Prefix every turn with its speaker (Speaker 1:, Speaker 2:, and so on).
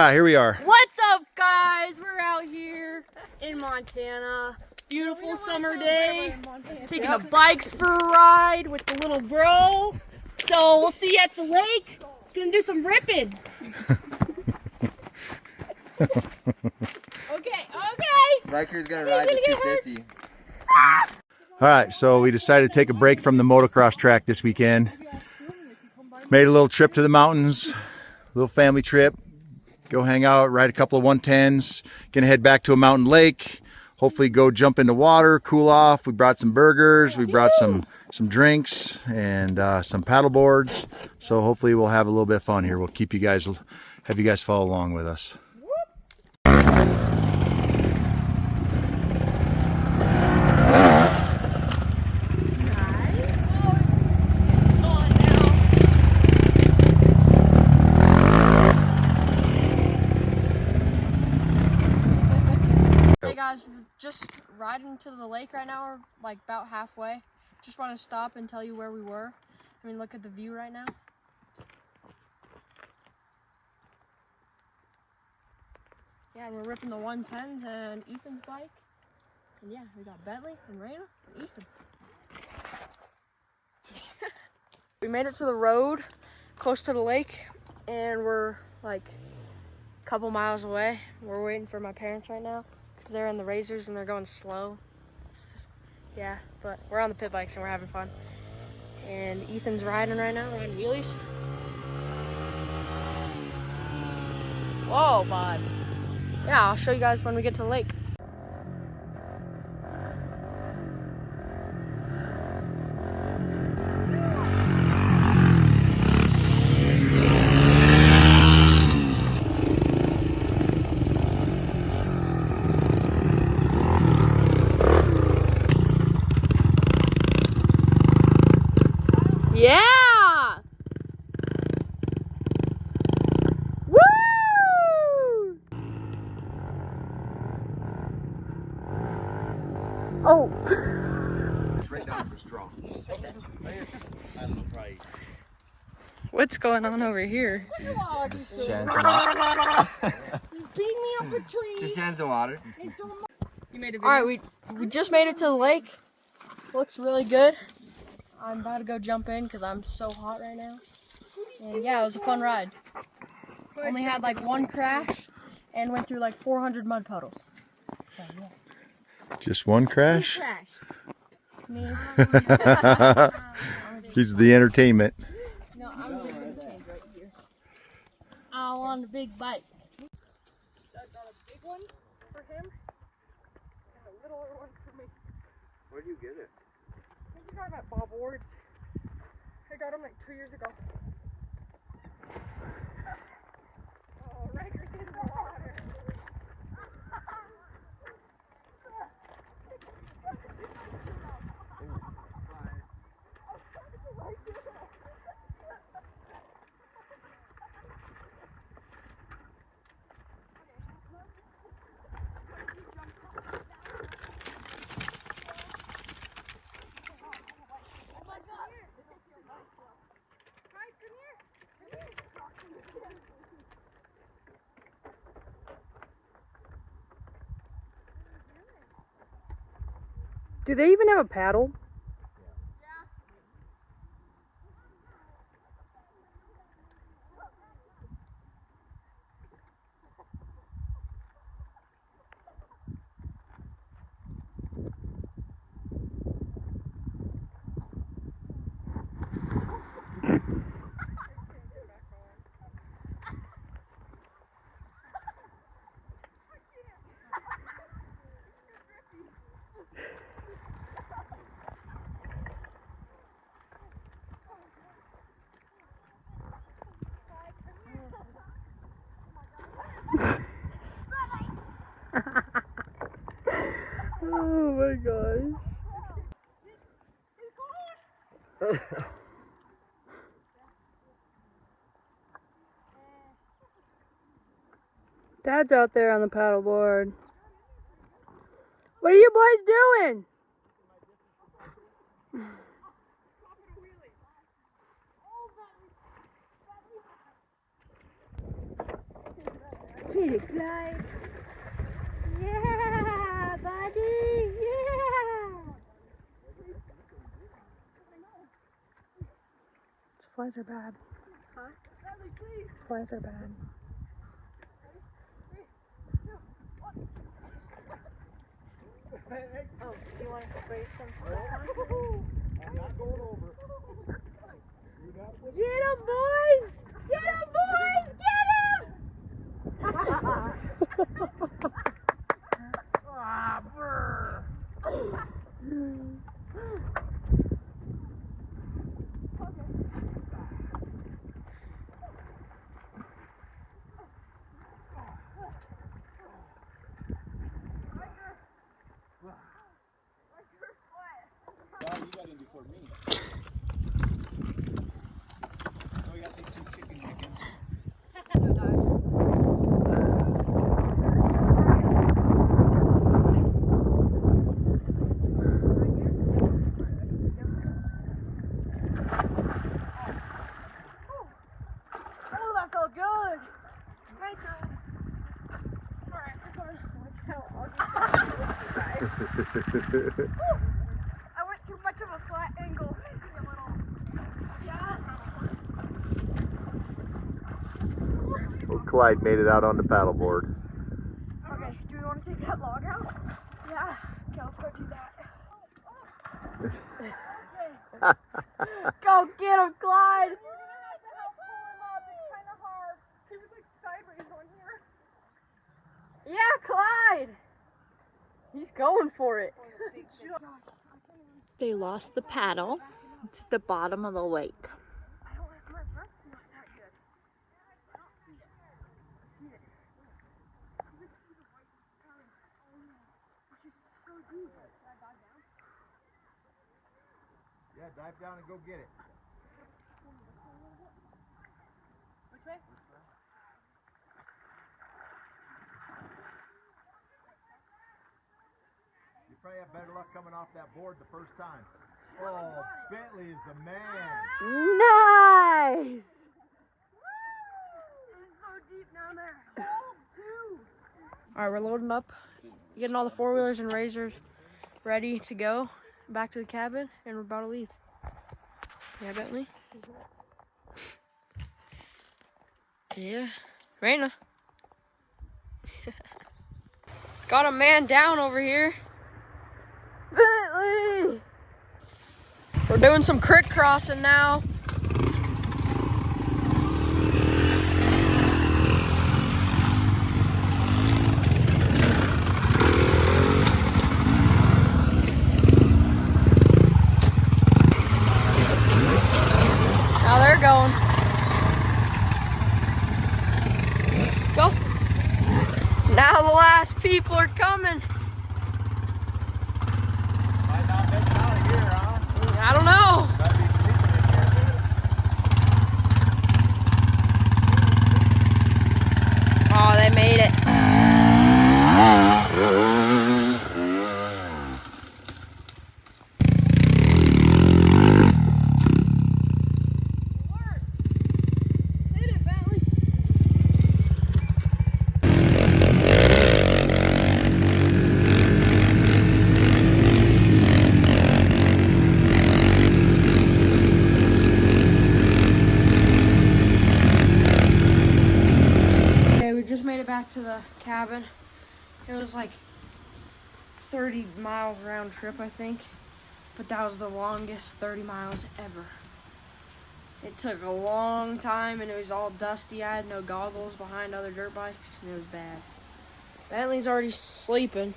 Speaker 1: Yeah, here we are.
Speaker 2: What's up, guys? We're out here in Montana. Beautiful summer day. Taking the bikes for a ride with the little bro. So we'll see you at the lake. Gonna do some ripping. Okay.
Speaker 3: Riker's gonna ride the 250.
Speaker 1: All right, so we decided to take a break from the motocross track this weekend. Made a little trip to the mountains, little family trip. Go hang out, ride a couple of 110s. Gonna head back to a mountain lake. Hopefully go jump in the water, cool off. We brought some burgers, we brought some drinks and some paddle boards. So hopefully we'll have a little bit of fun here. We'll have you guys follow along with us.
Speaker 2: Hey guys, we're just riding to the lake right now. We're like about halfway. Just want to stop and tell you where we were. I mean, look at the view right now. Yeah, we're ripping the 110s and Ethan's bike. And yeah, we got Bentley and Raina and Ethan. We made it to the road, close to the lake, and we're like a couple miles away. We're waiting for my parents right now because they're in the Razors and they're going slow. Yeah, but we're on the pit bikes and we're having fun. And Ethan's riding right now, riding wheelies. Whoa, bud. Yeah, I'll show you guys when we get to the lake. Yeah! Woo! Oh!
Speaker 1: Right down for straw. I don't know, probably.
Speaker 2: What's going on over here?
Speaker 3: Just sharing some water.
Speaker 2: Beat me up a tree!
Speaker 3: Just sharing some water.
Speaker 2: Alright, we just made it to the lake. Looks really good. I'm about to go jump in because I'm so hot right now. And yeah, it was a fun ride. Only had like one crash and went through like 400 mud puddles. So yeah.
Speaker 1: Just one crash?
Speaker 2: Me.
Speaker 1: He's the entertainment.
Speaker 2: No, I'm just gonna change right here. I want a big bike. I got a big one for him and a littler one for me.
Speaker 3: Where do you get it?
Speaker 2: I think we got him at Bob Ward's. I got him like 2 years ago. Oh, Riker's in the water. Do they even have a paddle? Oh my gosh. Dad's out there on the paddleboard. What are you boys doing? Hit it, Clyde. Yeah, buddy. Yeah. Flies are bad. Huh? Flies are bad. Oh, do you want to spray some stuff on?
Speaker 1: I'm not going over.
Speaker 2: Get him, boys! Get him, boys! Get him! Ah, brr.
Speaker 1: You got in before me. Oh, we got these two chicken chickens.
Speaker 2: Oh, that felt good. Right there. Alright, I went too much of a flat angle.
Speaker 1: Well, Clyde made it out on the paddleboard.
Speaker 2: Okay, do we want to take that log out? Yeah. Okay, let's go do that. Go get him, Clyde! Yeah, Clyde! He's going for it.
Speaker 4: They lost the paddle. It's at the bottom of the lake.
Speaker 1: Yeah, dive down and go get it.
Speaker 2: Which way?
Speaker 1: You probably have better luck coming off that board the first time. Oh, Bentley is the man.
Speaker 2: Nice! It's so deep down there. Cold too. Alright, we're loading up, getting all the four-wheelers and razors ready to go back to the cabin, and we're about to leave. Yeah, Bentley? Yeah. Raina. Got a man down over here. Bentley! We're doing some creek crossing now. Now they're going. Go. Now the last people are coming.
Speaker 1: Might not make it out of here, huh?
Speaker 2: I don't know.
Speaker 1: Might be sleeping in here.
Speaker 2: Oh, they made it. Hit it, Bentley. Okay, we just made it back to the cabin. It was like 30 miles round trip, I think. But that was the longest 30 miles ever. It took a long time and it was all dusty. I had no goggles behind other dirt bikes and it was bad. Bentley's already sleeping.